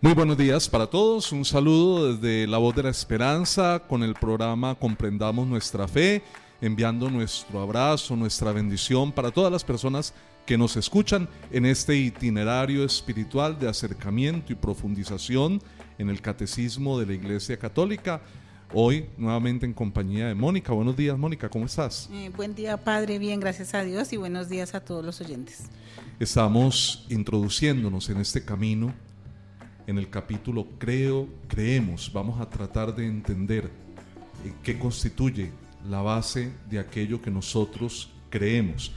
Muy buenos días para todos, un saludo desde La Voz de la Esperanza con el programa Comprendamos Nuestra Fe, enviando nuestro abrazo, nuestra bendición para todas las personas que nos escuchan en este itinerario espiritual de acercamiento y profundización en el Catecismo de la Iglesia Católica. Hoy nuevamente en compañía de Mónica. Buenos días, Mónica, ¿cómo estás? Buen día, Padre, bien, gracias a Dios, y buenos días a todos los oyentes. Estamos introduciéndonos en este camino. En el capítulo Creemos, vamos a tratar de entender qué constituye la base de aquello que nosotros creemos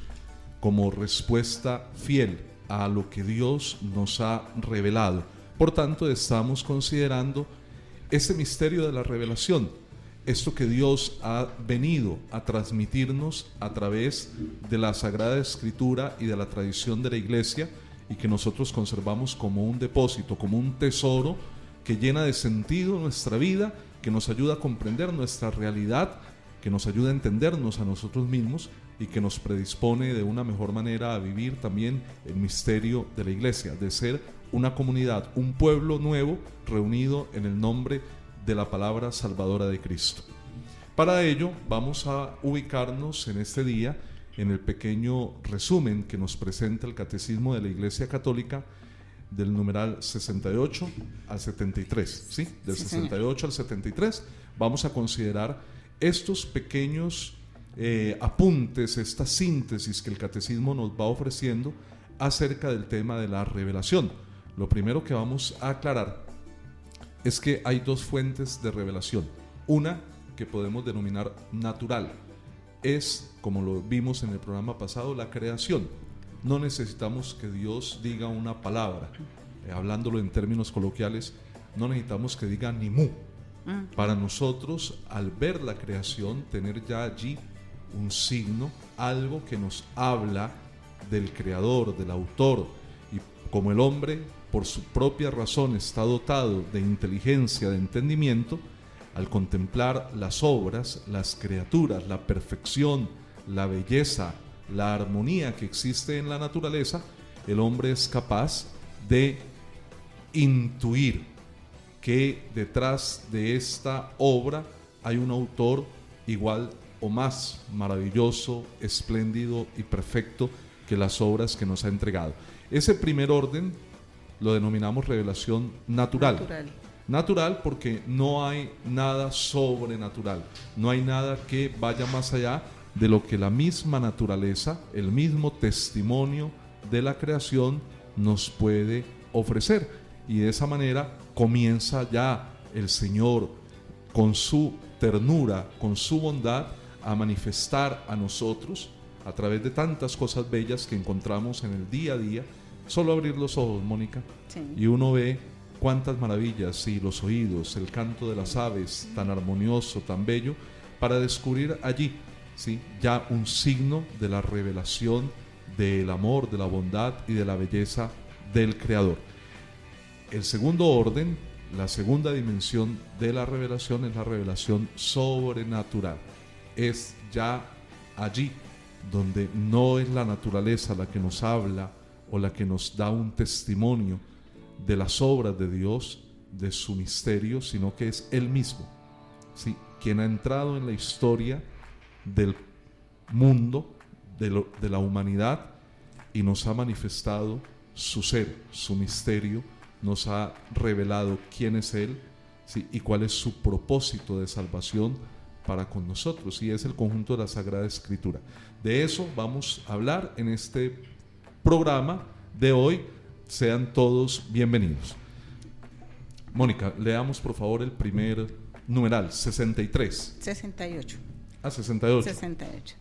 como respuesta fiel a lo que Dios nos ha revelado. Por tanto, estamos considerando este misterio de la revelación, esto que Dios ha venido a transmitirnos a través de la Sagrada Escritura y de la tradición de la Iglesia, y que nosotros conservamos como un depósito, como un tesoro que llena de sentido nuestra vida, que nos ayuda a comprender nuestra realidad, que nos ayuda a entendernos a nosotros mismos y que nos predispone de una mejor manera a vivir también el misterio de la Iglesia, de ser una comunidad, un pueblo nuevo reunido en el nombre de la palabra salvadora de Cristo. Para ello vamos a ubicarnos en este día en el pequeño resumen que nos presenta el Catecismo de la Iglesia Católica del numeral 68 al 73, ¿sí? Del 68 al 73 vamos a considerar estos pequeños apuntes, esta síntesis que el Catecismo nos va ofreciendo acerca del tema de la revelación. Lo primero que vamos a aclarar es que hay dos fuentes de revelación. Una que podemos denominar natural, es, como lo vimos en el programa pasado, la creación. No necesitamos que Dios diga una palabra, hablándolo en términos coloquiales, no necesitamos que diga ni mu. Para nosotros, al ver la creación, tener ya allí un signo, algo que nos habla del creador, del autor, y como el hombre por su propia razón está dotado de inteligencia, de entendimiento, al contemplar las obras, las criaturas, la perfección, la belleza, la armonía que existe en la naturaleza, el hombre es capaz de intuir que detrás de esta obra hay un autor igual o más maravilloso, espléndido y perfecto que las obras que nos ha entregado. Ese primer orden lo denominamos revelación natural. Natural porque no hay nada sobrenatural, no hay nada que vaya más allá de lo que la misma naturaleza, el mismo testimonio de la creación nos puede ofrecer. Y de esa manera comienza ya el Señor con su ternura, con su bondad, a manifestar a nosotros a través de tantas cosas bellas que encontramos en el día a día. Solo abrir los ojos, Mónica, sí, y uno ve cuántas maravillas, y los oídos, el canto de las aves tan armonioso, tan bello, para descubrir allí, ¿sí?, ya un signo de la revelación del amor, de la bondad y de la belleza del Creador. El segundo orden, la segunda dimensión de la revelación es la revelación sobrenatural. Es ya allí donde no es la naturaleza la que nos habla o la que nos da un testimonio de las obras de Dios, de su misterio, sino que es Él mismo, ¿sí?, quien ha entrado en la historia del mundo, de la humanidad, y nos ha manifestado su ser, su misterio, nos ha revelado quién es Él, ¿sí?, y cuál es su propósito de salvación para con nosotros, y es el conjunto de la Sagrada Escritura. De eso vamos a hablar en este programa de hoy. Sean todos bienvenidos. Mónica, leamos por favor el primer numeral, 63. 68. 68. 68.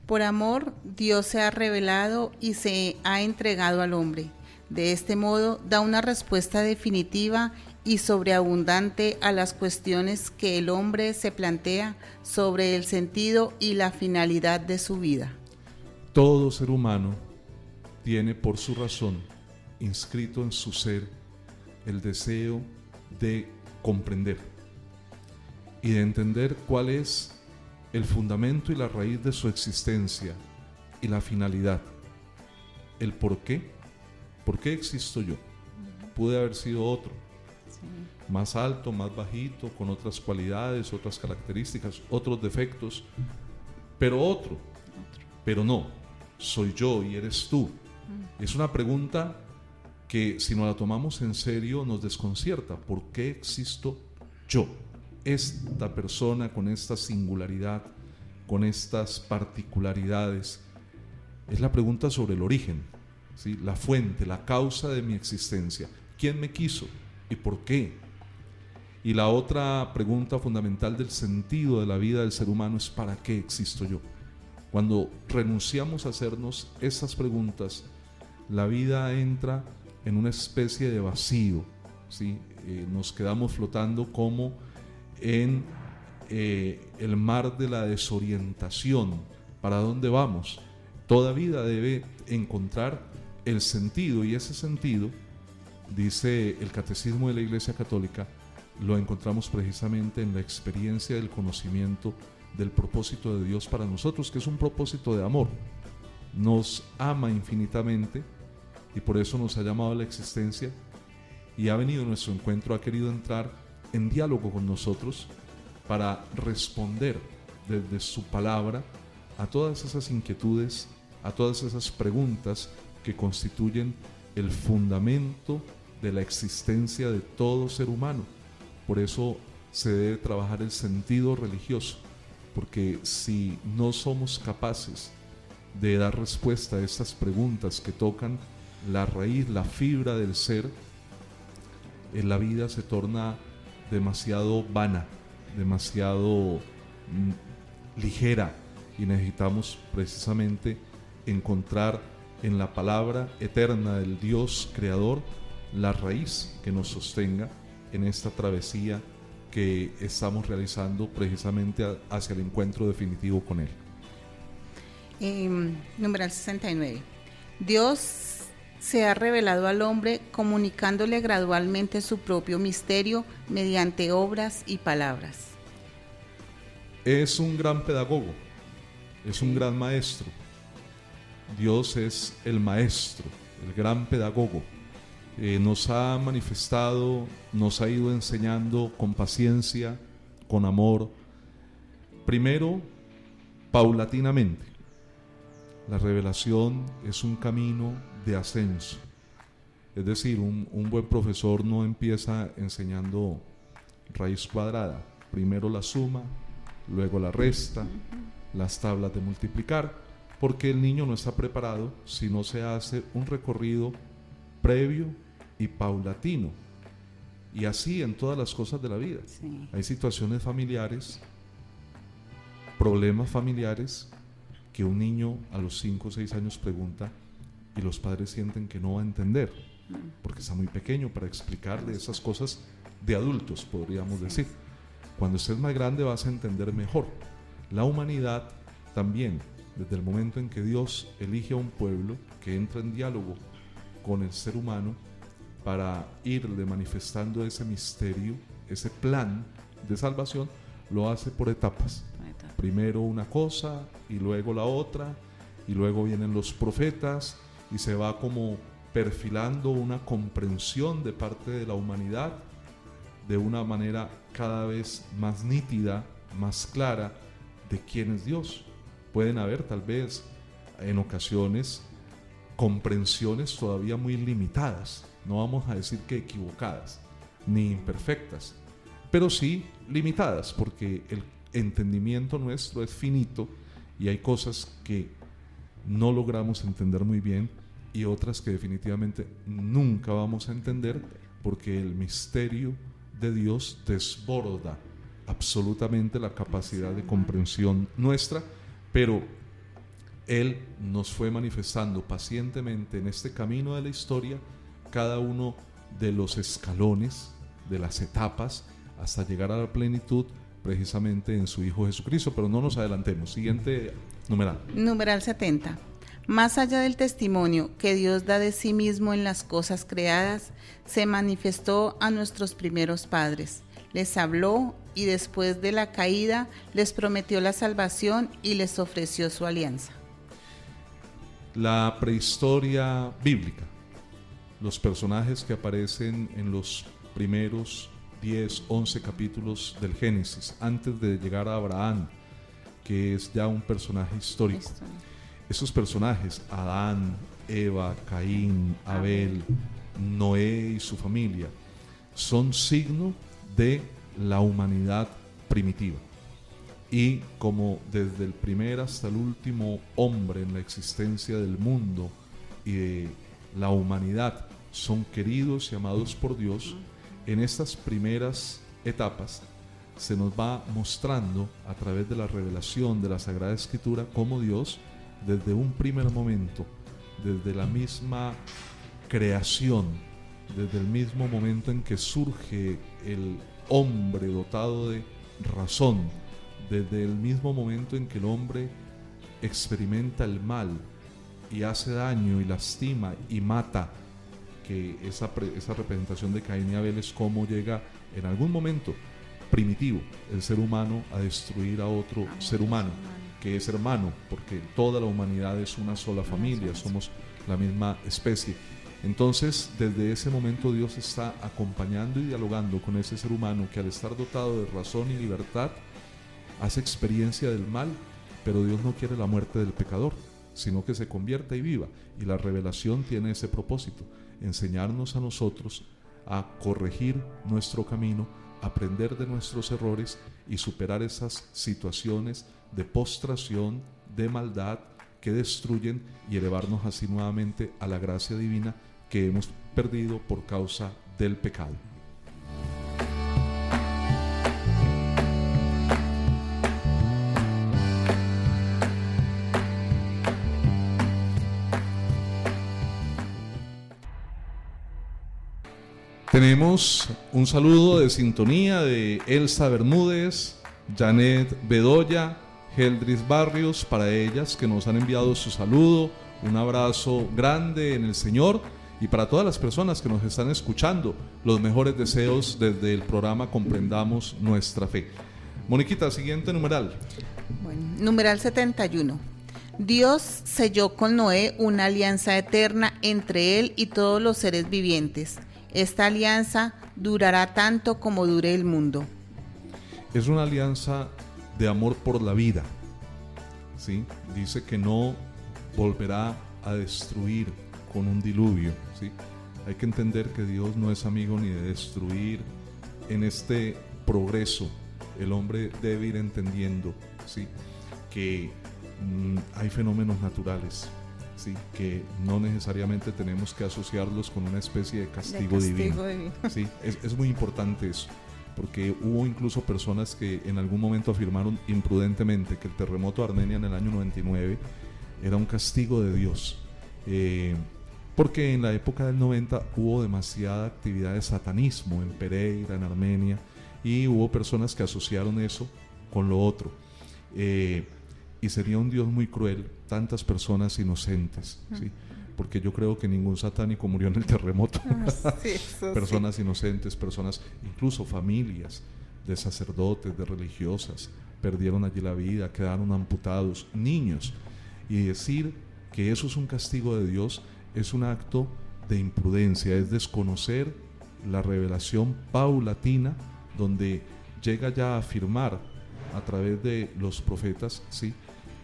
Por amor, Dios se ha revelado y se ha entregado al hombre. De este modo, da una respuesta definitiva y sobreabundante a las cuestiones que el hombre se plantea sobre el sentido y la finalidad de su vida. Todo ser humano tiene por su razón inscrito en su ser el deseo de comprender y de entender cuál es el fundamento y la raíz de su existencia y la finalidad, el por qué existo yo. Pude haber sido otro, Más alto, más bajito, con otras cualidades, otras características, otros defectos, pero otro. Pero no, soy yo y eres tú. Es una pregunta que si nos la tomamos en serio nos desconcierta. ¿Por qué existo yo? Esta persona con esta singularidad, con estas particularidades. Es la pregunta sobre el origen, ¿sí? La fuente, la causa de mi existencia. ¿Quién me quiso y por qué? Y la otra pregunta fundamental del sentido de la vida del ser humano es ¿para qué existo yo? Cuando renunciamos a hacernos esas preguntas, la vida entra en una especie de vacío, ¿sí? Nos quedamos flotando como en el mar de la desorientación. ¿Para dónde vamos? Toda vida debe encontrar el sentido, y ese sentido, dice el Catecismo de la Iglesia Católica, lo encontramos precisamente en la experiencia del conocimiento del propósito de Dios para nosotros, que es un propósito de amor. Nos ama infinitamente y por eso nos ha llamado a la existencia y ha venido a nuestro encuentro, ha querido entrar en diálogo con nosotros para responder desde su palabra a todas esas inquietudes, a todas esas preguntas que constituyen el fundamento de la existencia de todo ser humano. Por eso se debe trabajar el sentido religioso, porque si no somos capaces de dar respuesta a estas preguntas que tocan la raíz, la fibra del ser, en la vida se torna demasiado vana, demasiado ligera, y necesitamos precisamente encontrar en la palabra eterna del Dios creador la raíz que nos sostenga en esta travesía que estamos realizando precisamente hacia el encuentro definitivo con Él. Numeral 69. Dios se ha revelado al hombre comunicándole gradualmente su propio misterio mediante obras y palabras. Es un gran pedagogo, es un gran maestro. Dios es el maestro, el gran pedagogo. Nos ha manifestado, nos ha ido enseñando con paciencia, con amor. Primero, paulatinamente. La revelación es un camino de ascenso. Es decir, un buen profesor no empieza enseñando raíz cuadrada. Primero la suma, luego la resta, las tablas de multiplicar, porque el niño no está preparado si no se hace un recorrido previo y paulatino. Y así en todas las cosas de la vida. Sí. Hay situaciones familiares, problemas familiares, que un niño a los 5 o 6 años pregunta y los padres sienten que no va a entender, porque está muy pequeño para explicarle esas cosas de adultos, podríamos decir. Cuando estés más grande vas a entender mejor. La humanidad también, desde el momento en que Dios elige a un pueblo que entra en diálogo con el ser humano para irle manifestando ese misterio, ese plan de salvación, lo hace por etapas. Primero una cosa y luego la otra, y luego vienen los profetas y se va como perfilando una comprensión de parte de la humanidad de una manera cada vez más nítida, más clara de quién es Dios. Pueden haber tal vez en ocasiones comprensiones todavía muy limitadas, no vamos a decir que equivocadas ni imperfectas, pero sí limitadas, porque el entendimiento nuestro es finito y hay cosas que no logramos entender muy bien y otras que definitivamente nunca vamos a entender, porque el misterio de Dios desborda absolutamente la capacidad de comprensión nuestra, pero Él nos fue manifestando pacientemente en este camino de la historia cada uno de los escalones, de las etapas, hasta llegar a la plenitud precisamente en su Hijo Jesucristo. Pero no nos adelantemos. Siguiente numeral. Numeral 70. Más allá del testimonio que Dios da de sí mismo en las cosas creadas, se manifestó a nuestros primeros padres. Les habló y después de la caída les prometió la salvación y les ofreció su alianza. La prehistoria bíblica, los personajes que aparecen en los primeros 10, 11 capítulos del Génesis, antes de llegar a Abraham, que es ya un personaje histórico. Esos personajes, Adán, Eva, Caín, Abel, Noé y su familia, son signo de la humanidad primitiva. Y como desde el primer hasta el último hombre en la existencia del mundo y de la humanidad son queridos y amados por Dios, en estas primeras etapas se nos va mostrando a través de la revelación de la Sagrada Escritura cómo Dios, desde un primer momento, desde la misma creación, desde el mismo momento en que surge el hombre dotado de razón, desde el mismo momento en que el hombre experimenta el mal y hace daño y lastima y mata, que esa representación de Caín y Abel es cómo llega en algún momento primitivo el ser humano a destruir a otro ser humano, que es hermano, porque toda la humanidad es una sola familia, somos la misma especie. Entonces, desde ese momento Dios está acompañando y dialogando con ese ser humano que al estar dotado de razón y libertad hace experiencia del mal, pero Dios no quiere la muerte del pecador, sino que se convierta y viva. Y la revelación tiene ese propósito, enseñarnos a nosotros a corregir nuestro camino, aprender de nuestros errores y superar esas situaciones de postración, de maldad que destruyen, y elevarnos así nuevamente a la gracia divina que hemos perdido por causa del pecado. Tenemos un saludo de sintonía de Elsa Bermúdez, Janet Bedoya, Geldris Barrios, para ellas que nos han enviado su saludo, un abrazo grande en el Señor, y para todas las personas que nos están escuchando, los mejores deseos desde el programa Comprendamos Nuestra Fe. Moniquita, siguiente numeral. Bueno, numeral 71. Dios selló con Noé una alianza eterna entre él y todos los seres vivientes. Esta alianza durará tanto como dure el mundo. Es una alianza de amor por la vida, ¿sí? Dice que no volverá a destruir con un diluvio, ¿sí? Hay que entender que Dios no es amigo ni de destruir. En este progreso el hombre debe ir entendiendo, ¿sí?, que hay fenómenos naturales, ¿sí?, que no necesariamente tenemos que asociarlos con una especie de castigo divino. ¿Sí? Es muy importante eso, porque hubo incluso personas que en algún momento afirmaron imprudentemente que el terremoto de Armenia en el año 99 era un castigo de Dios, porque en la época del 90 hubo demasiada actividad de satanismo en Pereira, en Armenia, y hubo personas que asociaron eso con lo otro, y sería un Dios muy cruel, tantas personas inocentes, ¿sí? Porque yo creo que ningún satánico murió en el terremoto. Sí, personas sí. Inocentes, personas, incluso familias de sacerdotes, de religiosas, perdieron allí la vida, quedaron amputados, niños. Y decir que eso es un castigo de Dios es un acto de imprudencia, es desconocer la revelación paulatina, donde llega ya a afirmar a través de los profetas, ¿sí?,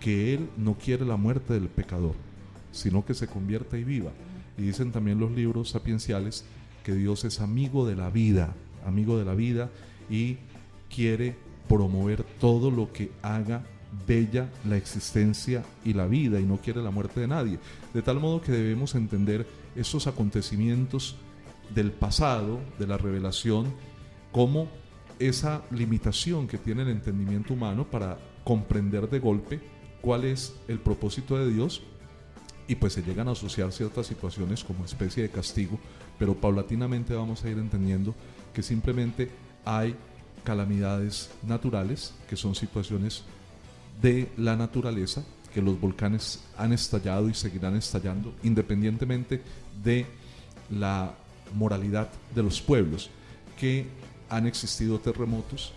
que Él no quiere la muerte del pecador, sino que se convierta y viva. Y dicen también los libros sapienciales que Dios es amigo de la vida, y quiere promover todo lo que haga bella la existencia y la vida, y no quiere la muerte de nadie. De tal modo que debemos entender esos acontecimientos del pasado, de la revelación, como esa limitación que tiene el entendimiento humano para comprender de golpe cuál es el propósito de Dios, y pues se llegan a asociar ciertas situaciones como especie de castigo, pero paulatinamente vamos a ir entendiendo que simplemente hay calamidades naturales, que son situaciones de la naturaleza, que los volcanes han estallado y seguirán estallando independientemente de la moralidad de los pueblos, que han existido terremotos,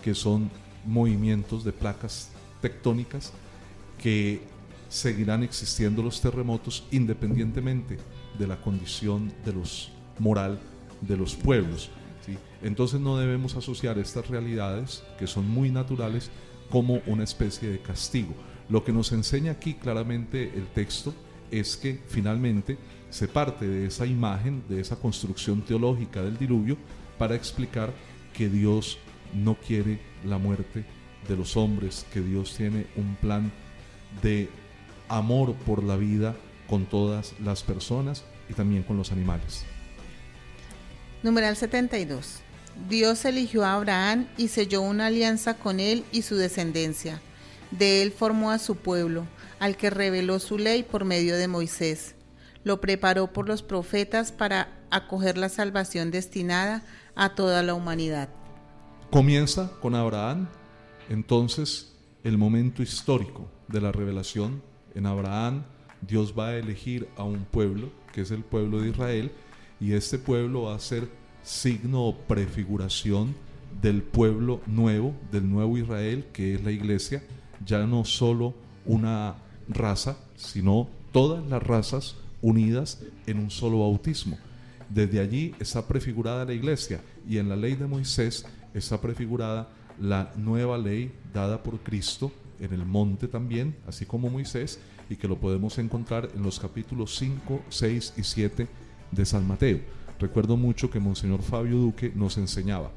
que son movimientos de placas tectónicas, que seguirán existiendo los terremotos independientemente de la condición de los moral de los pueblos. ¿sí? Entonces no debemos asociar estas realidades, que son muy naturales, como una especie de castigo. Lo que nos enseña aquí claramente el texto es que finalmente se parte de esa imagen, de esa construcción teológica del diluvio, para explicar que Dios no quiere la muerte de los hombres, que Dios tiene un plan de amor por la vida con todas las personas y también con los animales. Numeral 72. Dios eligió a Abraham y selló una alianza con él y su descendencia. De él formó a su pueblo, al que reveló su ley por medio de Moisés. Lo preparó por los profetas para acoger la salvación destinada a toda la humanidad. Comienza con Abraham, entonces, el momento histórico de la revelación. En Abraham, Dios va a elegir a un pueblo, que es el pueblo de Israel, y este pueblo va a ser signo o prefiguración del pueblo nuevo, del nuevo Israel, que es la iglesia, ya no solo una raza, sino todas las razas unidas en un solo bautismo. Desde allí está prefigurada la iglesia, y en la ley de Moisés está prefigurada la nueva ley dada por Cristo en el monte también, así como Moisés, y que lo podemos encontrar en los capítulos 5, 6 y 7 de San Mateo. Recuerdo mucho que Monseñor Fabio Duque nos enseñaba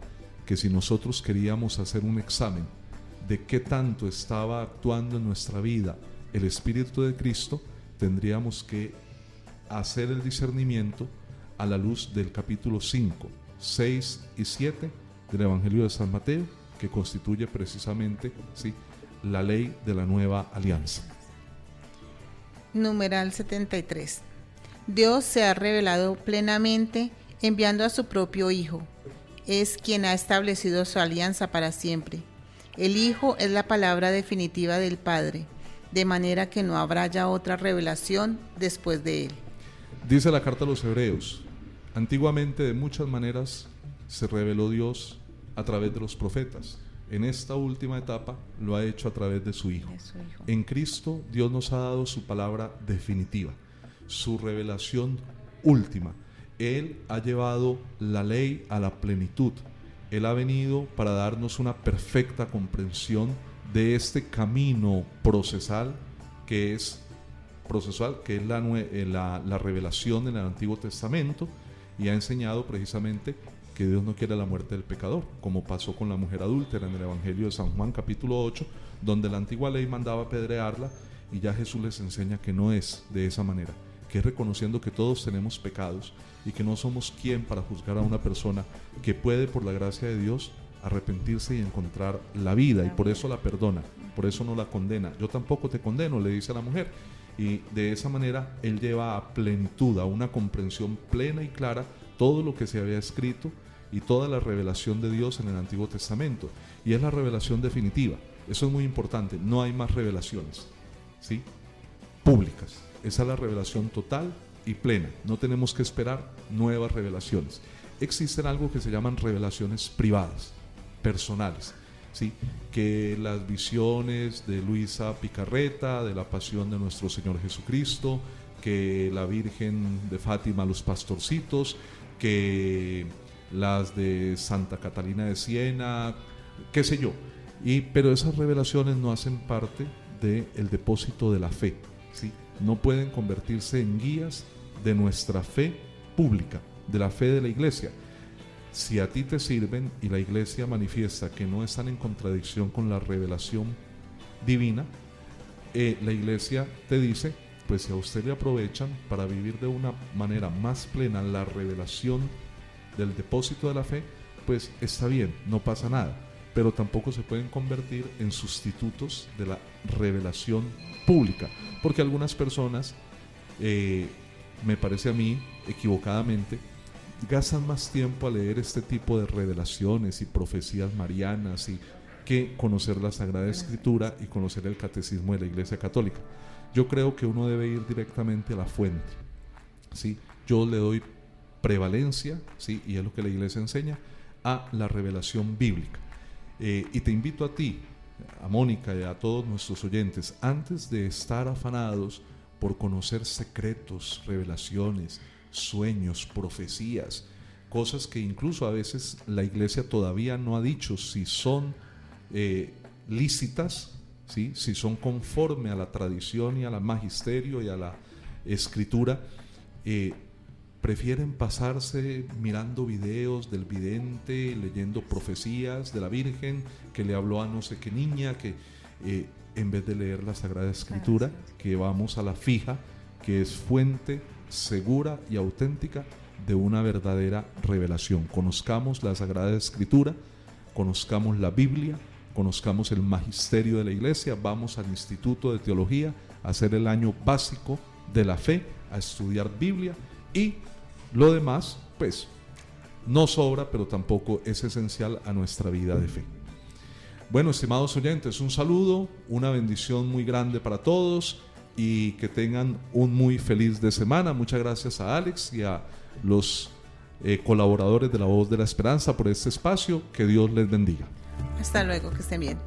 que si nosotros queríamos hacer un examen de qué tanto estaba actuando en nuestra vida el Espíritu de Cristo, tendríamos que hacer el discernimiento a la luz del capítulo 5, 6 y 7 del Evangelio de San Mateo, que constituye precisamente, ¿sí?, la ley de la nueva alianza. Numeral 73. Dios se ha revelado plenamente enviando a su propio Hijo. Es quien ha establecido su alianza para siempre. El Hijo es la palabra definitiva del Padre, de manera que no habrá ya otra revelación después de él. Dice la carta a los Hebreos: antiguamente de muchas maneras se reveló Dios a través de los profetas. En esta última etapa lo ha hecho a través de su Hijo. En Cristo Dios nos ha dado su palabra definitiva, su revelación última. Él ha llevado la ley a la plenitud. Él ha venido para darnos una perfecta comprensión de este camino procesal que es la revelación en el Antiguo Testamento, y ha enseñado precisamente que Dios no quiere la muerte del pecador, como pasó con la mujer adúltera en el Evangelio de San Juan capítulo 8, donde la antigua ley mandaba apedrearla, y ya Jesús les enseña que no es de esa manera, que es reconociendo que todos tenemos pecados y que no somos quien para juzgar a una persona que puede, por la gracia de Dios, arrepentirse y encontrar la vida, y por eso la perdona, por eso no la condena. Yo tampoco te condeno, le dice a la mujer, y de esa manera Él lleva a plenitud, a una comprensión plena y clara, todo lo que se había escrito y toda la revelación de Dios en el Antiguo Testamento, y es la revelación definitiva. Eso es muy importante, no hay más revelaciones, ¿sí?, públicas. Esa es la revelación total y plena, no tenemos que esperar nuevas revelaciones. Existen algo que se llaman revelaciones privadas, personales, ¿sí?, que las visiones de Luisa Picarreta, de la pasión de nuestro Señor Jesucristo, que la Virgen de Fátima, los pastorcitos, que las de Santa Catalina de Siena, qué sé yo, pero esas revelaciones no hacen parte del depósito de la fe, ¿sí? No pueden convertirse en guías de nuestra fe pública, de la fe de la iglesia. Si a ti te sirven y la iglesia manifiesta que no están en contradicción con la revelación divina, la iglesia te dice, pues si a usted le aprovechan para vivir de una manera más plena la revelación del depósito de la fe, pues está bien, no pasa nada, pero tampoco se pueden convertir en sustitutos de la revelación pública, porque algunas personas, me parece a mí, equivocadamente, gastan más tiempo a leer este tipo de revelaciones y profecías marianas que conocer la Sagrada Escritura y conocer el catecismo de la Iglesia Católica. Yo creo que uno debe ir directamente a la fuente, ¿sí? Yo le doy prevalencia, ¿sí?, y es lo que la Iglesia enseña, a la revelación bíblica. Y te invito a ti, a Mónica y a todos nuestros oyentes, antes de estar afanados por conocer secretos, revelaciones, sueños, profecías, cosas que incluso a veces la iglesia todavía no ha dicho si son lícitas, ¿sí? Si son conforme a la tradición y al magisterio y a la escritura. Prefieren pasarse mirando videos del vidente, leyendo profecías de la Virgen que le habló a no sé qué niña, que en vez de leer la Sagrada Escritura, que vamos a la fija, que es fuente segura y auténtica de una verdadera revelación. Conozcamos la Sagrada Escritura, conozcamos la Biblia, conozcamos el magisterio de la iglesia, vamos al Instituto de Teología a hacer el año básico de la fe, a estudiar Biblia, y lo demás, pues, no sobra, pero tampoco es esencial a nuestra vida de fe. Bueno, estimados oyentes, un saludo, una bendición muy grande para todos y que tengan un muy feliz de semana. Muchas gracias a Alex y a los colaboradores de La Voz de la Esperanza por este espacio. Que Dios les bendiga. Hasta luego, que estén bien.